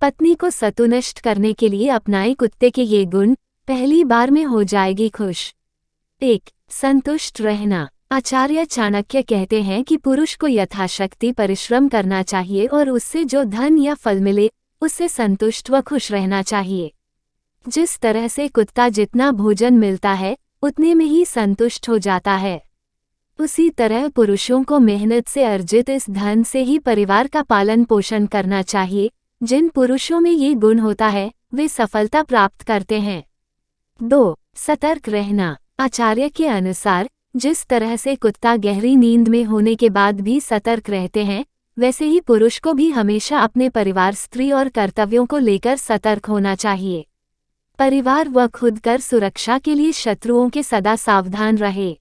पत्नी को सतुष्ट करने के लिए अपनाए कुत्ते के ये गुण, पहली बार में हो जाएगी खुश। 1. संतुष्ट रहना। आचार्य चाणक्य कहते हैं कि पुरुष को यथाशक्ति परिश्रम करना चाहिए और उससे जो धन या फल मिले उससे संतुष्ट व खुश रहना चाहिए। जिस तरह से कुत्ता जितना भोजन मिलता है उतने में ही संतुष्ट हो जाता है, उसी तरह पुरुषों को मेहनत से अर्जित इस धन से ही परिवार का पालन पोषण करना चाहिए। जिन पुरुषों में ये गुण होता है वे सफलता प्राप्त करते हैं। 2. सतर्क रहना। आचार्य के अनुसार जिस तरह से कुत्ता गहरी नींद में होने के बाद भी सतर्क रहते हैं, वैसे ही पुरुष को भी हमेशा अपने परिवार, स्त्री और कर्तव्यों को लेकर सतर्क होना चाहिए। परिवार व खुद कर सुरक्षा के लिए शत्रुओं के सदा सावधान रहे।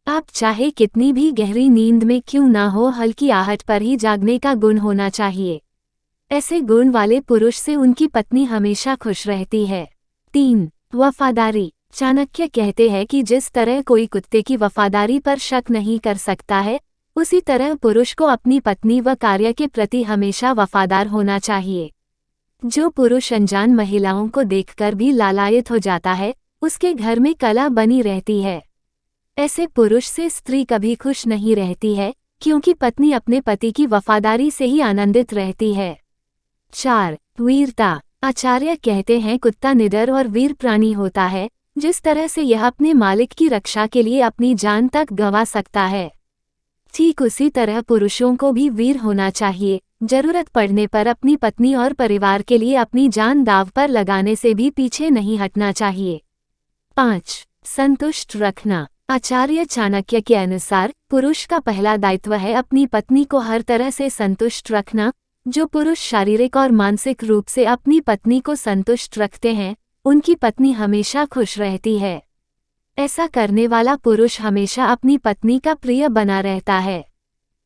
आप चाहे कितनी भी गहरी नींद में क्यों ना हो, हल्की आहट पर ही जागने का गुण होना चाहिए। ऐसे गुण वाले पुरुष से उनकी पत्नी हमेशा खुश रहती है। 3. वफादारी। चाणक्य कहते हैं कि जिस तरह कोई कुत्ते की वफादारी पर शक नहीं कर सकता है, उसी तरह पुरुष को अपनी पत्नी व कार्य के प्रति हमेशा वफादार होना चाहिए। जो पुरुष अनजान महिलाओं को देखकर भी लालायित हो जाता है, उसके घर में कलह बनी रहती है। ऐसे पुरुष से स्त्री कभी खुश नहीं रहती है, क्योंकि पत्नी अपने पति की वफादारी से ही आनंदित रहती है। 4. वीरता। आचार्य कहते हैं कुत्ता निडर और वीर प्राणी होता है। जिस तरह से यह अपने मालिक की रक्षा के लिए अपनी जान तक गंवा सकता है, ठीक उसी तरह पुरुषों को भी वीर होना चाहिए। जरूरत पड़ने पर अपनी पत्नी और परिवार के लिए अपनी जान दांव पर लगाने से भी पीछे नहीं हटना चाहिए। 5. संतुष्ट रखना। आचार्य चाणक्य के अनुसार पुरुष का पहला दायित्व है अपनी पत्नी को हर तरह से संतुष्ट रखना। जो पुरुष शारीरिक और मानसिक रूप से अपनी पत्नी को संतुष्ट रखते हैं, उनकी पत्नी हमेशा खुश रहती है। ऐसा करने वाला पुरुष हमेशा अपनी पत्नी का प्रिय बना रहता है।